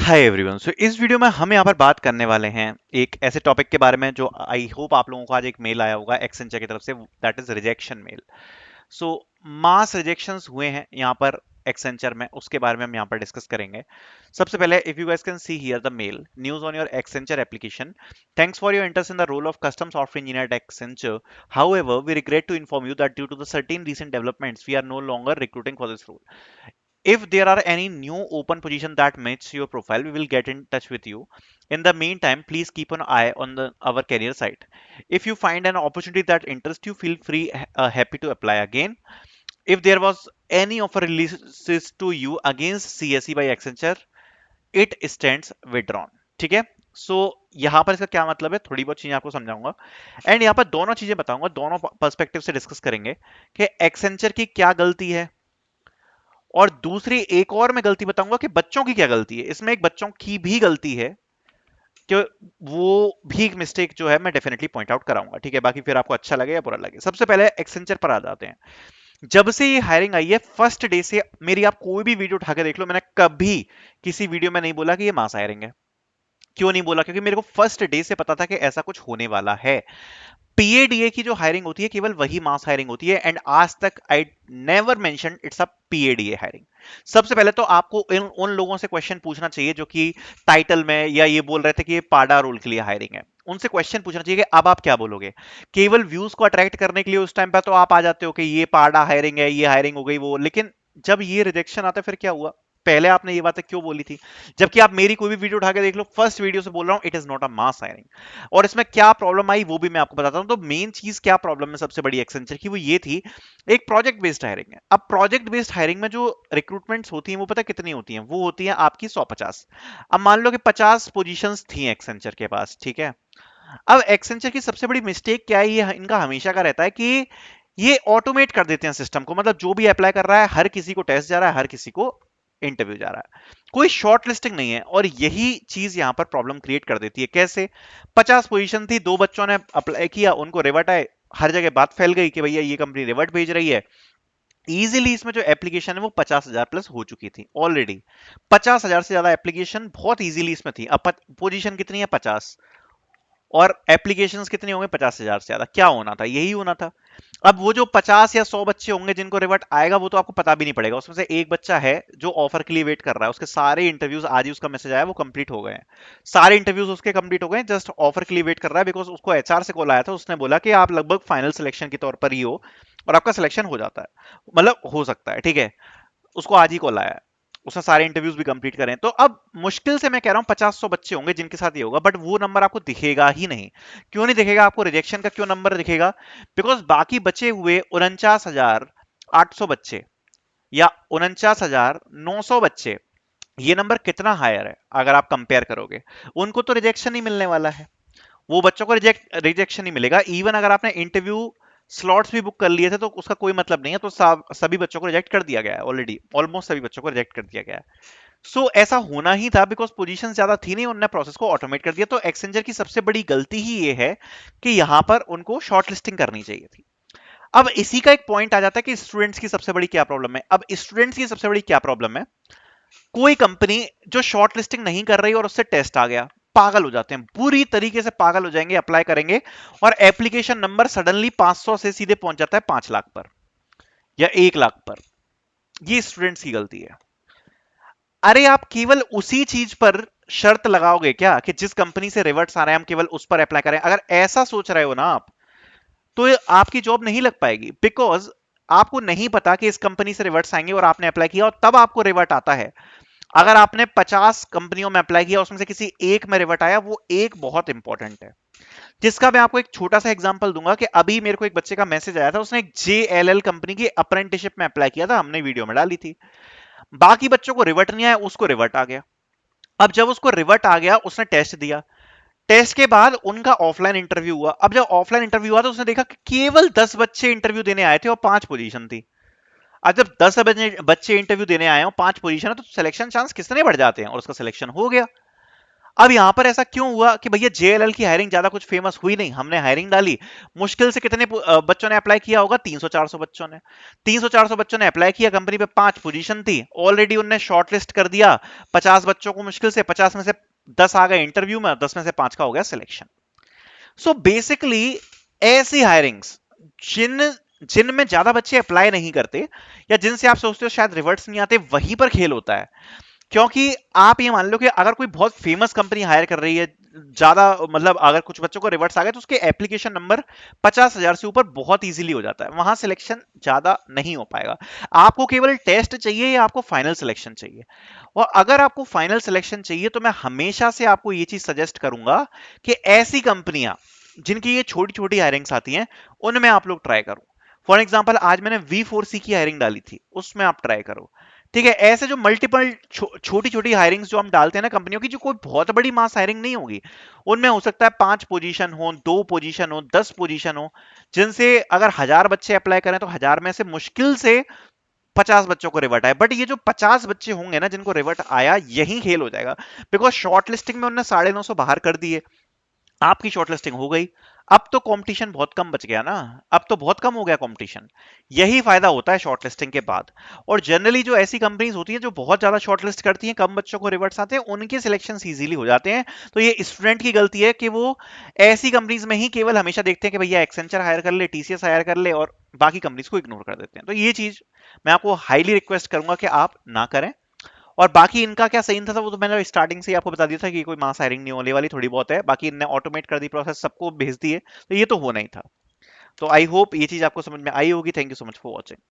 Hi everyone. सो इस video में हम यहाँ पर बात करने वाले हैं एक ऐसे टॉपिक के बारे में जो आई होप आप लोगों को आज एक मेल आया होगा एक्सेंचर की तरफ से, that is rejection mail. So mass rejections हुए हैं यहाँ पर एक्सेंचर में, उसके बारे में हम यहाँ पर डिस्कस करेंगे। सबसे पहले if you guys can see here the mail news on your Accenture application, thanks for your interest in the role of custom software engineer at Accenture, however we regret to inform you that due to the certain recent developments we are no longer recruiting for this role. If there are any new open position that matches your profile, we will get in touch with you. In the meantime, please keep an eye on our career site. If you find an opportunity that interests you, feel free, happy to apply again. If there was any offer releases to you against CSE by Accenture, it stands withdrawn. ठीक है। सो यहाँ पर इसका क्या मतलब है, थोड़ी बहुत चीजें आपको समझाऊंगा एंड यहाँ पर दोनों चीजें बताऊंगा, दोनों पर्सपेक्टिव से डिस्कस करेंगे कि एक्सेंचर की क्या गलती है और दूसरी एक और मैं गलती बताऊंगा कि बच्चों की क्या गलती है। इसमें एक बच्चों की भी गलती है कि वो भी एक मिस्टेक जो है मैं डेफिनेटली पॉइंट आउट कराऊंगा। ठीक है, बाकी फिर आपको अच्छा लगे या बुरा लगे। सबसे पहले एक्सेंचर पर आ जाते हैं। जब से ये हायरिंग आई है फर्स्ट डे से, मेरी आप कोई भी वीडियो उठा के देख लो, मैंने कभी किसी वीडियो में नहीं बोला कि ये मास हायरिंग है। क्यों नहीं बोला? क्योंकि मेरे को फर्स्ट डे से पता था कि ऐसा कुछ होने वाला है। पीएडीए की जो हायरिंग होती है केवल वही मास हायरिंग होती है एंड आज तक I never mention it's a PADA hiring. सबसे पहले तो आपको उन लोगों से क्वेश्चन पूछना चाहिए जो कि टाइटल में या ये बोल रहे थे कि ये पाडा रोल के लिए हायरिंग है। उनसे क्वेश्चन पूछना चाहिए कि अब आप क्या बोलोगे। केवल व्यूज को अट्रैक्ट करने के लिए उस टाइम पर तो आप आ जाते हो कि ये पाडा हायरिंग है, ये हायरिंग हो गई वो, लेकिन जब ये रिजेक्शन आता है फिर क्या हुआ? पहले आपने ये बातें क्यों बोली थी? जबकि आप मेरी कोई भी वीडियो उठा के देख लो, फर्स्ट वीडियो से बोल रहा हूं it is not a mass hiring. और इसमें क्या प्रॉब्लम आई वो भी मैं आपको बताता हूं। तो मेन चीज क्या प्रॉब्लम है सबसे बड़ी एक्सेंचर की, वो ये थी, एक प्रोजेक्ट बेस्ड हायरिंग है। अब प्रोजेक्ट बेस्ड हायरिंग में जो रिक्रूटमेंट्स होती हैं वो पता कितनी होती हैं? वो होती हैं आपकी 150। अब मान लो कि 50 पोजीशंस थी एक्सेंचर के पास, ठीक है। अब एक्सेंचर की सबसे बड़ी मिस्टेक क्या है, ये इनका हमेशा का रहता है कि ये ऑटोमेट कर देते हैं सिस्टम को। मतलब जो भी अप्लाई कर रहा है हर किसी को टेस्ट जा रहा है, हर किसी को इंटरव्यू जा रहा है, कोई शॉर्ट लिस्टिंग नहीं है। और यही चीज यहां पर प्रॉब्लम क्रिएट कर देती है। कैसे? 50 पोजीशन थी, दो बच्चों ने अप्लाई किया, उनको रिवर्ट आए, हर जगह बात फैल गई कि भैया ये कंपनी रिवर्ट भेज रही है। इजीली इसमें जो एप्लीकेशन है वो 50,000 प्लस हो चुकी थी ऑलरेडी। 50,000 से ज्यादा एप्लीकेशन बहुत इजीली इसमें थी। अब पोजीशन कितनी है? 50। और एप्लीकेशंस कितने होंगे? 50,000 से ज्यादा। क्या होना था? यही होना था। अब वो जो 50 या 100 बच्चे होंगे जिनको रिवर्ट आएगा वो तो आपको पता भी नहीं पड़ेगा। उसमें से एक बच्चा है जो ऑफर के लिए वेट कर रहा है, उसके सारे इंटरव्यूज, आज ही उसका मैसेज आया, वो कंप्लीट हो गए हैं। सारे इंटरव्यूज उसके कंप्लीट हो गए, जस्ट ऑफर के लिए वेट कर रहा है। बिकॉज उसको एचआर से कॉल आया था, उसने बोला कि आप लगभग फाइनल सिलेक्शन के तौर पर ही हो और आपका सिलेक्शन हो जाता है, मतलब हो सकता है। ठीक है, उसको आज ही कॉल आया है, उसने सारे इंटरव्यूज भी कंप्लीट करे हैं। तो अब मुश्किल से मैं कह रहा हूं 50-100 बच्चे होंगे जिनके साथ ये होगा, बट वो नंबर आपको दिखेगा ही नहीं। क्यों नहीं दिखेगा आपको? रिजेक्शन का क्यों नंबर दिखेगा? बिकॉज बाकी बचे हुए 49,800 बच्चे या 49,900 बच्चे, ये नंबर कितना हायर है अगर आप कंपेयर करोगे? उनको तो रिजेक्शन ही मिलने वाला है। वो बच्चों को रिजेक्शन ही मिलेगा। इवन अगर आपने इंटरव्यू स्लॉट्स भी बुक कर लिए थे तो उसका कोई मतलब नहीं है। तो सभी बच्चों को रिजेक्ट कर दिया गया है ऑलरेडी, ऑलमोस्ट सभी बच्चों को रिजेक्ट कर दिया गया है। सो ऐसा होना ही था बिकॉज पोजीशन ज्यादा थी नहीं, उन्होंने प्रोसेस को ऑटोमेट कर दिया। तो एक्सेंजर की सबसे बड़ी गलती ही ये है कि यहां पर उनको शॉर्ट लिस्टिंग करनी चाहिए थी। अब इसी का एक पॉइंट आ जाता है कि स्टूडेंट्स की सबसे बड़ी क्या प्रॉब्लम है। अब स्टूडेंट्स की सबसे बड़ी क्या प्रॉब्लम है? कोई कंपनी जो शॉर्ट लिस्टिंग नहीं कर रही और उससे टेस्ट आ गया, पागल हो जाते हैं, बुरी तरीके से पागल हो जाएंगे, अप्लाई करेंगे और एप्लीकेशन नंबर सडनली 500 से सीधे पहुंच जाता है 5 लाख पर या 1 लाख पर। ये स्टूडेंट्स की गलती है। अरे आप केवल उसी चीज पर शर्त लगाओगे क्या कि जिस कंपनी से रिवर्ट्स आ रहे हैं हम केवल उस पर अप्लाई करें? अगर ऐसा सोच रहे हो ना आप, तो आपकी जॉब नहीं लग पाएगी। बिकॉज आपको नहीं पता कि इस कंपनी से रिवर्ट्स आएंगे और आपने अप्लाई किया और तब आपको रिवर्ट आता है। अगर आपने 50 कंपनियों में अप्लाई किया, उसमें से किसी एक में रिवर्ट आया, वो एक बहुत इंपॉर्टेंट है। जिसका मैं आपको एक छोटा सा एग्जांपल दूंगा कि अभी मेरे को एक बच्चे का मैसेज आया था, उसने एक जेएलएल कंपनी की अप्रेंटिसशिप में अप्लाई किया था, हमने वीडियो में डाली थी। बाकी बच्चों को रिवर्ट नहीं आया, उसको रिवर्ट आ गया। अब जब उसको रिवर्ट आ गया, उसने टेस्ट दिया। टेस्ट के बाद उनका ऑफलाइन इंटरव्यू हुआ। अब जब ऑफलाइन इंटरव्यू हुआ तो उसने देखा कि केवल 10 बच्चे इंटरव्यू देने आए थे और 5 पोजीशन थी। अब जब 10 बच्चे इंटरव्यू देने आए हो, 5 पोजीशन है, तो सिलेक्शन चांस कितने बढ़ जाते हैं? और उसका सिलेक्शन हो गया। अब यहां पर ऐसा क्यों हुआ कि भैया जेएलएल की हायरिंग ज्यादा कुछ फेमस हुई नहीं, हमने हायरिंग डाली, मुश्किल से कितने बच्चों ने अप्लाई किया होगा, 300-400 बच्चों ने, 300-400 बच्चों ने अप्लाई किया, कंपनी पे 5 पोजीशन थी, ऑलरेडी उनने शॉर्टलिस्ट कर दिया 50 बच्चों को, मुश्किल से 50 में से 10 आ गए इंटरव्यू में, 10 में से 5 का हो गया सिलेक्शन। सो बेसिकली ऐसी हायरिंग्स जिन जिनमें ज्यादा बच्चे अप्लाई नहीं करते, या जिनसे आप सोचते हो शायद रिवर्ट्स नहीं आते, वहीं पर खेल होता है। क्योंकि आप ये मान लो कि अगर कोई बहुत फेमस कंपनी हायर कर रही है, ज्यादा मतलब अगर कुछ बच्चों को रिवर्ट्स आ गए, तो उसके एप्लीकेशन नंबर 50,000 से ऊपर बहुत इजीली हो जाता है, वहां सिलेक्शन ज्यादा नहीं हो पाएगा। आपको केवल टेस्ट चाहिए या आपको फाइनल सिलेक्शन चाहिए? और अगर आपको फाइनल सिलेक्शन चाहिए तो मैं हमेशा से आपको ये चीज सजेस्ट करूंगा कि ऐसी कंपनियां जिनकी ये छोटी छोटी हायरिंग्स आती हैं, उनमें आप लोग ट्राई करो। फॉर एग्जाम्पल आज मैंने V4C की हायरिंग डाली थी, उसमें आप ट्राई करो। ठीक है, ऐसे जो मल्टीपल छोटी छोटी हायरिंग्स जो हम डालते हैं ना कंपनियों की, जो कोई बहुत बड़ी मास हायरिंग नहीं होगी, उनमें हो सकता है 5 पोजीशन हो, 2 पोजीशन हो, 10 पोजीशन हो, जिनसे अगर 1000 बच्चे अप्लाई करें तो 1000 में से मुश्किल से 50 बच्चों को रिवर्ट आए। बट ये जो 50 बच्चे होंगे ना जिनको रिवर्ट आया, यही खेल हो जाएगा। बिकॉज शॉर्ट लिस्टिंग में उन्होंने 950 बाहर कर दिए, आपकी शॉर्टलिस्टिंग हो गई, अब तो कंपटीशन बहुत कम बच गया ना, अब तो बहुत कम हो गया कंपटीशन। यही फायदा होता है शॉर्टलिस्टिंग के बाद। और जनरली जो ऐसी कंपनीज होती हैं जो बहुत ज्यादा शॉर्टलिस्ट करती हैं, कम बच्चों को रिवर्ट्स आते हैं, उनके सिलेक्शन इजीली हो जाते हैं। तो ये स्टूडेंट की गलती है कि वो ऐसी कंपनीज में ही केवल हमेशा देखते हैं कि भैया एक्सेंचर हायर कर ले, टीसीएस हायर कर ले, और बाकी कंपनीज को इग्नोर कर देते हैं। तो ये चीज मैं आपको हाईली रिक्वेस्ट करूंगा कि आप ना करें। और बाकी इनका क्या सीन था वो तो मैंने स्टार्टिंग से ही आपको बता दिया था कि कोई मास हायरिंग नहीं होने वाली, थोड़ी बहुत है, बाकी इनने ऑटोमेट कर दी प्रोसेस, सबको भेज दिए, तो ये तो होना ही था। तो आई होप ये चीज आपको समझ में आई होगी। Thank you so much for watching.